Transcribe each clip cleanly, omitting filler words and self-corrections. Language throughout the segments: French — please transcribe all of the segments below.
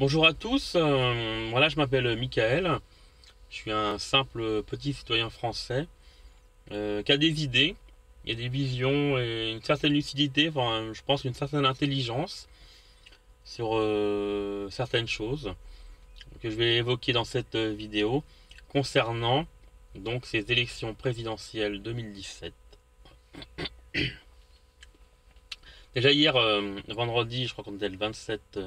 Bonjour à tous, voilà, je m'appelle Michael, je suis un simple petit citoyen français qui a des idées et des visions et une certaine lucidité, enfin, je pense une certaine intelligence sur certaines choses que je vais évoquer dans cette vidéo concernant donc ces élections présidentielles 2017. Déjà hier, vendredi, je crois qu'on était le 27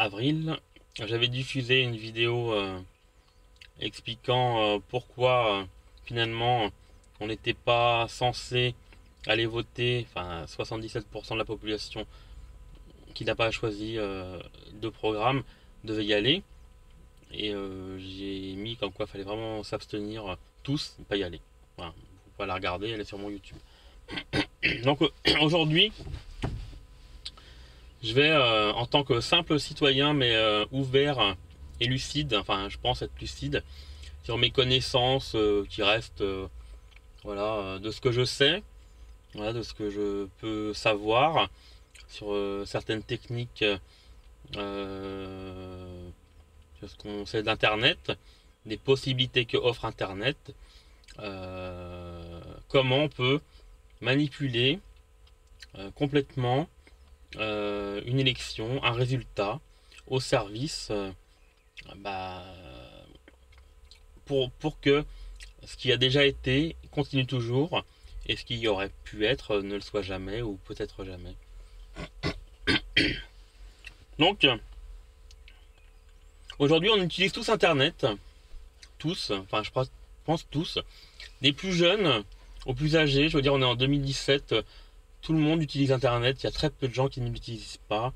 avril, j'avais diffusé une vidéo expliquant pourquoi finalement on n'était pas censé aller voter, enfin 77% de la population qui n'a pas choisi de programme devait y aller. Et j'ai mis comme quoi il fallait vraiment s'abstenir tous, ne pas y aller. Voilà, faut pas la regarder, elle est sur mon YouTube. Donc aujourd'hui, je vais en tant que simple citoyen mais ouvert et lucide, enfin je pense être lucide, sur mes connaissances qui restent voilà, de ce que je sais, voilà, de ce que je peux savoir sur certaines techniques, sur ce qu'on sait d'Internet, des possibilités que offre Internet, comment on peut manipuler complètement une élection, un résultat au service bah, pour que ce qui a déjà été continue toujours et ce qui aurait pu être ne le soit jamais ou peut-être jamais. Donc aujourd'hui on utilise tous Internet, tous, enfin je pense tous, des plus jeunes aux plus âgés, je veux dire on est en 2017, tout le monde utilise Internet, il y a très peu de gens qui ne l'utilisent pas.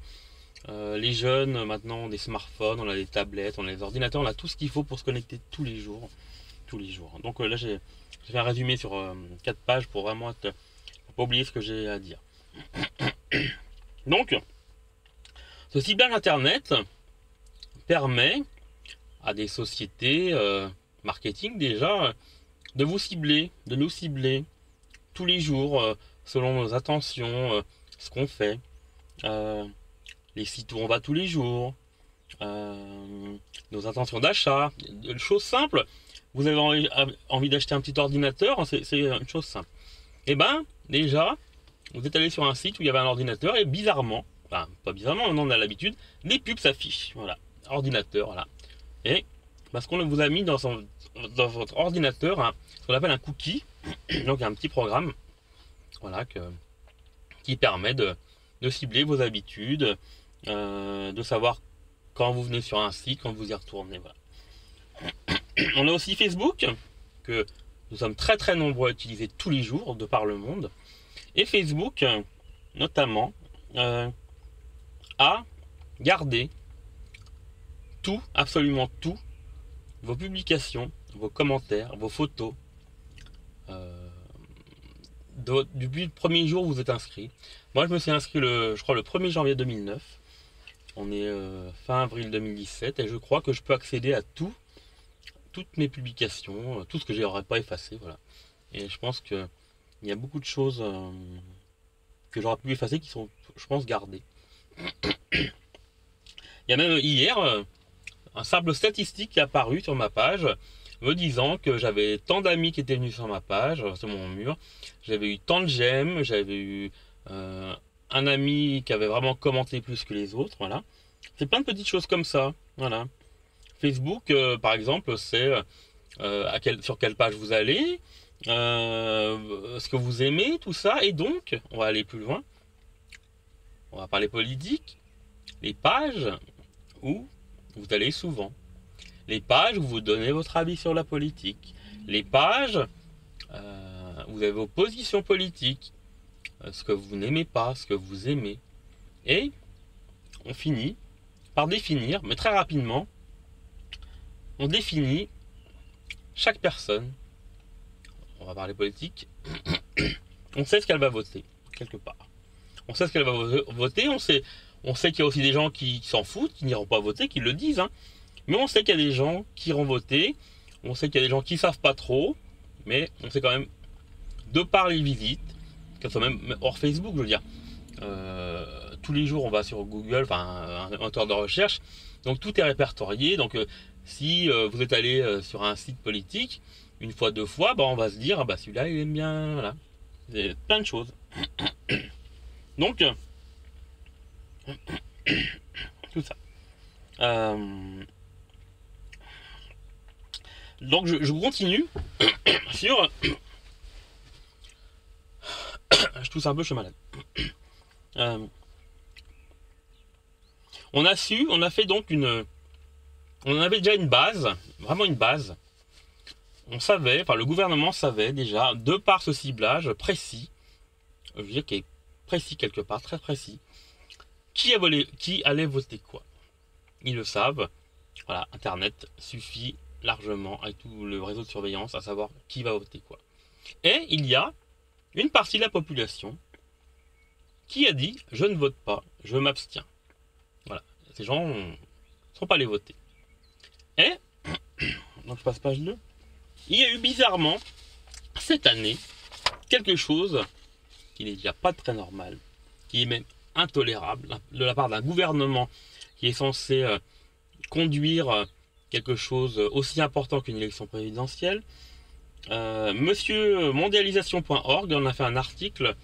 Les jeunes maintenant ont des smartphones, on a des tablettes, on a des ordinateurs, on a tout ce qu'il faut pour se connecter tous les jours. Tous les jours. Donc là j'ai fait un résumé sur 4 pages pour vraiment pour pas oublier ce que j'ai à dire. Donc ce ciblage internet permet à des sociétés marketing déjà de vous cibler, de nous cibler tous les jours selon nos intentions, ce qu'on fait, les sites où on va tous les jours, nos intentions d'achat, choses simples. Vous avez envie d'acheter un petit ordinateur, c'est une chose simple. Et ben, déjà, vous êtes allé sur un site où il y avait un ordinateur et bizarrement, enfin pas bizarrement, on en a l'habitude, des pubs s'affichent. Voilà, ordinateur, voilà. Et parce qu'on vous a mis dans votre ordinateur ce qu'on appelle un cookie, donc un petit programme, voilà, qui permet de cibler vos habitudes, de savoir quand vous venez sur un site, quand vous y retournez. Voilà. On a aussi Facebook, que nous sommes très très nombreux à utiliser tous les jours de par le monde. Et Facebook, notamment, a gardé tout, absolument tout, vos publications, vos commentaires, vos photos, depuis le premier jour où vous êtes inscrit. Moi je me suis inscrit je crois le 1er janvier 2009. On est fin avril 2017 et je crois que je peux accéder à toutes mes publications, tout ce que j'aurais pas effacé, voilà. Et je pense que il y a beaucoup de choses que j'aurais pu effacer qui sont, je pense, gardées. Il y a même hier un simple statistique qui est apparu sur ma page me disant que j'avais tant d'amis qui étaient venus sur ma page, sur mon mur, j'avais eu tant de j'aime, j'avais eu un ami qui avait vraiment commenté plus que les autres, voilà. C'est plein de petites choses comme ça, voilà. Facebook, par exemple, c'est sur quelle page vous allez, ce que vous aimez, tout ça. Et donc, on va aller plus loin. On va parler politique. Les pages où vous allez souvent. Les pages où vous donnez votre avis sur la politique. Les pages où vous avez vos positions politiques. Ce que vous n'aimez pas, ce que vous aimez. Et on finit par définir, mais très rapidement, on définit chaque personne, on va parler politique, on sait ce qu'elle va voter, quelque part. On sait ce qu'elle va voter, on sait qu'il y a aussi des gens qui s'en foutent, qui n'iront pas voter, qui le disent, hein. Mais on sait qu'il y a des gens qui iront voter, on sait qu'il y a des gens qui ne savent pas trop, mais on sait quand même, de par les visites, qu'elles soient même hors Facebook, je veux dire, tous les jours on va sur Google, enfin un moteur de recherche, donc tout est répertorié. Donc si vous êtes allé sur un site politique une fois, deux fois, bah, on va se dire ah bah celui-là il aime bien, voilà. C'est plein de choses. Donc tout ça. Donc je continue sur. Je tousse un peu, je suis malade. On a fait donc on avait déjà une base, vraiment une base. On savait, enfin le gouvernement savait déjà, de par ce ciblage précis, je veux dire qui est précis quelque part, très précis, qui allait voter quoi. Ils le savent. Voilà, Internet suffit largement avec tout le réseau de surveillance à savoir qui va voter quoi. Et il y a une partie de la population qui a dit je ne vote pas, je m'abstiens. Voilà, ces gens ne sont pas allés voter. Et, donc je passe page 2, il y a eu bizarrement cette année quelque chose qui n'est déjà pas très normal, qui est même intolérable de la part d'un gouvernement qui est censé conduire quelque chose aussi important qu'une élection présidentielle. Monsieur mondialisation.org en a fait un article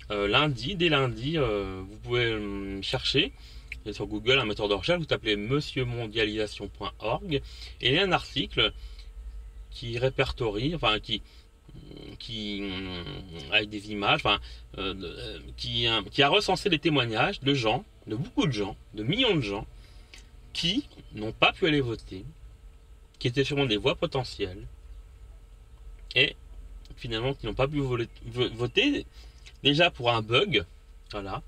lundi, dès lundi, vous pouvez chercher sur Google un moteur de recherche, vous tapez monsieur mondialisation.org et il y a un article qui répertorie, enfin qui avec des images, enfin qui a recensé les témoignages de gens, de beaucoup de gens, de millions de gens qui n'ont pas pu aller voter, qui étaient sûrement des voix potentielles et finalement qui n'ont pas pu voter déjà pour un bug, voilà,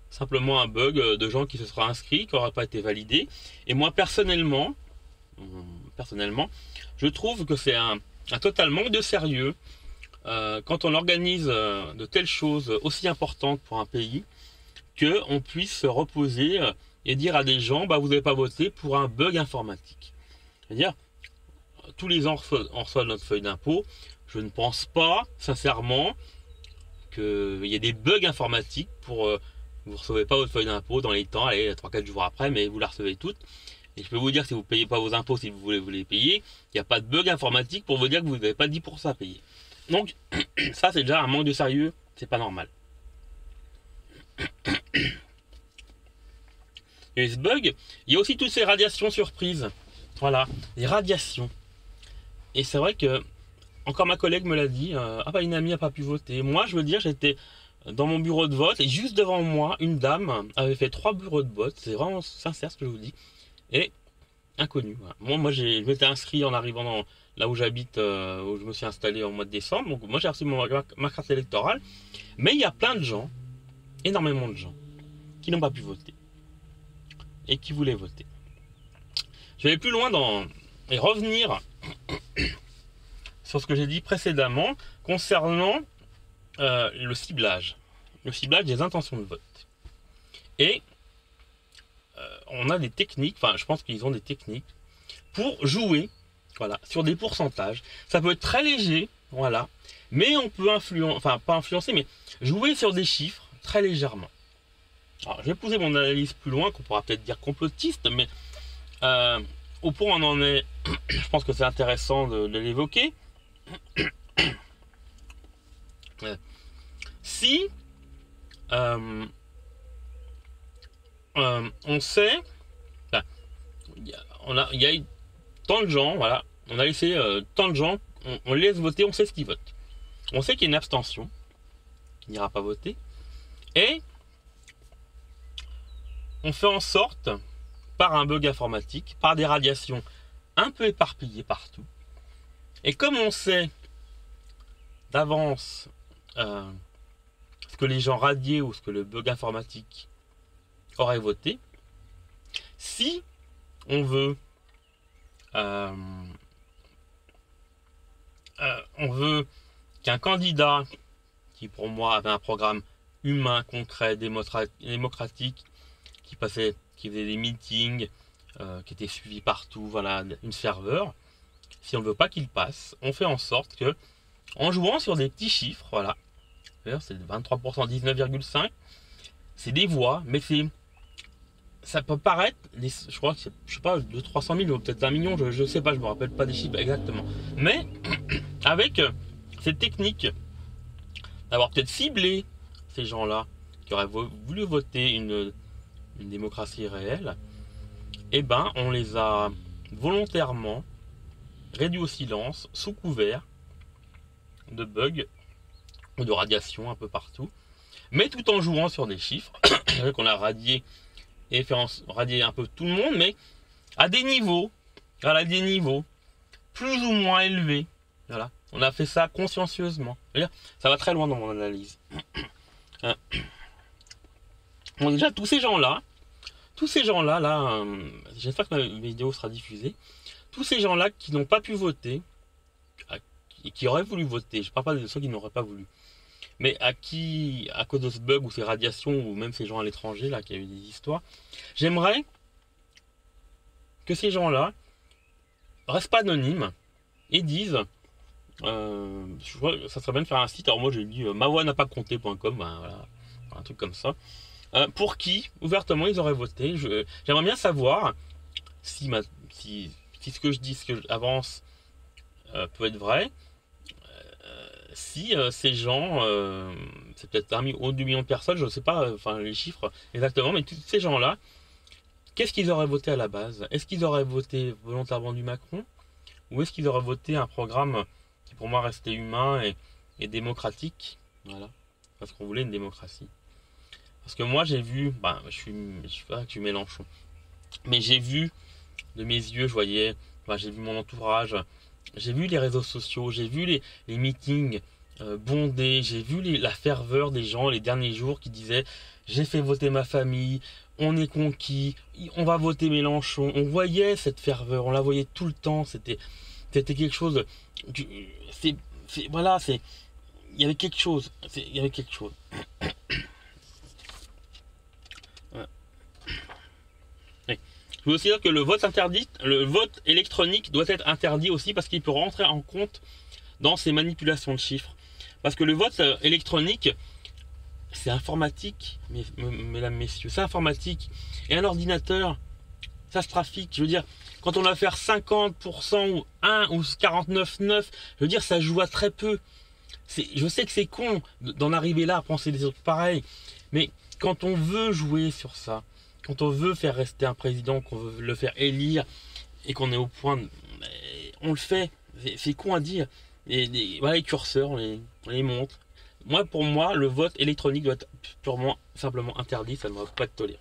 simplement un bug de gens qui se seraient inscrits, qui n'auraient pas été validés. Et moi personnellement, je trouve que c'est un total manque de sérieux quand on organise de telles choses aussi importantes pour un pays, qu'on puisse se reposer et dire à des gens, bah, vous n'avez pas voté pour un bug informatique. C'est-à-dire, tous les ans on reçoit notre feuille d'impôt. Je ne pense pas, sincèrement, qu'il y ait des bugs informatiques pour vous ne recevez pas votre feuille d'impôt dans les temps, allez, 3-4 jours après, mais vous la recevez toutes. Et je peux vous dire que si vous ne payez pas vos impôts, si vous voulez vous les payer, il n'y a pas de bug informatique pour vous dire que vous n'avez pas 10% à payer. Donc, ça c'est déjà un manque de sérieux, c'est pas normal. Et ce bug, il y a aussi toutes ces radiations surprises. Voilà, les radiations. Et c'est vrai que, encore ma collègue me l'a dit, ah bah une amie n'a pas pu voter. Moi, je veux dire, j'étais dans mon bureau de vote et juste devant moi, une dame avait fait 3 bureaux de vote. C'est vraiment sincère ce que je vous dis. Et inconnu. Voilà. Moi je m'étais inscrit en arrivant là où j'habite, où je me suis installé au mois de décembre. Donc moi j'ai reçu ma carte électorale. Mais il y a plein de gens, énormément de gens, qui n'ont pas pu voter. Et qui voulaient voter. Je vais aller plus loin et revenir sur ce que j'ai dit précédemment concernant le ciblage. Le ciblage des intentions de vote. Et on a des techniques, enfin je pense qu'ils ont des techniques pour jouer, voilà, sur des pourcentages. Ça peut être très léger, voilà, mais on peut pas influencer, mais jouer sur des chiffres très légèrement. Alors je vais poser mon analyse plus loin, qu'on pourra peut-être dire complotiste, mais au point où on en est, je pense que c'est intéressant de l'évoquer. Si on sait, il y a eu tant de gens, voilà, on a laissé tant de gens, on les laisse voter, on sait ce qu'ils votent. On sait qu'il y a une abstention qui n'ira pas voter, et on fait en sorte, par un bug informatique, par des radiations un peu éparpillées partout, et comme on sait d'avance ce que les gens radiés ou ce que le bug informatique aurait voté, si on veut qu'un candidat qui pour moi avait un programme humain, concret, démocratique, qui faisait des meetings, qui était suivi partout, voilà, une ferveur, si on ne veut pas qu'il passe, on fait en sorte que, en jouant sur des petits chiffres, voilà, c'est 23%, 19,5%, c'est des voix, mais ça peut paraître, je crois que c'est, je sais pas, de 300 000 ou peut-être 1 million, je sais pas, je me rappelle pas des chiffres exactement. Mais avec cette technique d'avoir peut-être ciblé ces gens-là qui auraient voulu voter une démocratie réelle, eh ben on les a volontairement réduits au silence sous couvert de bugs ou de radiation un peu partout, mais tout en jouant sur des chiffres. On a radié et fait radier un peu tout le monde, mais à des niveaux, voilà, des niveaux plus ou moins élevés. Voilà, on a fait ça consciencieusement. Ça va très loin dans mon analyse. Bon, déjà tous ces gens-là, là, j'espère que ma vidéo sera diffusée. Tous ces gens-là qui n'ont pas pu voter et qui auraient voulu voter, je ne parle pas de ceux qui n'auraient pas voulu, mais à qui, à cause de ce bug ou ces radiations, ou même ces gens à l'étranger, là, qui a eu des histoires, j'aimerais que ces gens-là restent pas anonymes et disent, je vois, ça serait bien de faire un site, alors moi j'ai dit mavoix-n'a-pas-compté.com, ben, voilà, un truc comme ça, pour qui, ouvertement, ils auraient voté. J'aimerais bien savoir si ce que je dis, ce que j'avance peut être vrai, si ces gens, c'est peut-être 1 ou 2 millions de personnes, je ne sais pas les chiffres exactement, mais tous ces gens-là, qu'est-ce qu'ils auraient voté à la base? Est-ce qu'ils auraient voté volontairement du Macron? Ou est-ce qu'ils auraient voté un programme qui pour moi restait humain et démocratique? Voilà, parce qu'on voulait une démocratie. Parce que moi j'ai vu, je suis pas que je suis Mélenchon, mais j'ai vu de mes yeux, je voyais, j'ai vu mon entourage, j'ai vu les réseaux sociaux, j'ai vu les meetings bondés, j'ai vu la ferveur des gens les derniers jours qui disaient j'ai fait voter ma famille, on est conquis, on va voter Mélenchon. On voyait cette ferveur, on la voyait tout le temps, c'était quelque chose, voilà, il y avait quelque chose, il y avait quelque chose. Je veux aussi dire que le vote électronique doit être interdit aussi parce qu'il peut rentrer en compte dans ces manipulations de chiffres. Parce que le vote électronique, c'est informatique, mesdames, messieurs, c'est informatique. Et un ordinateur, ça se trafique. Je veux dire, quand on va faire 50% ou 1 ou 49,9, je veux dire, ça joue à très peu. Je sais que c'est con d'en arriver là à penser des autres pareils, mais quand on veut jouer sur ça, quand on veut faire rester un président, qu'on veut le faire élire, et qu'on est au point, on le fait. C'est con à dire. Voilà, les curseurs, on les montre. Pour moi, le vote électronique doit être purement, simplement interdit, ça ne doit pas être toléré.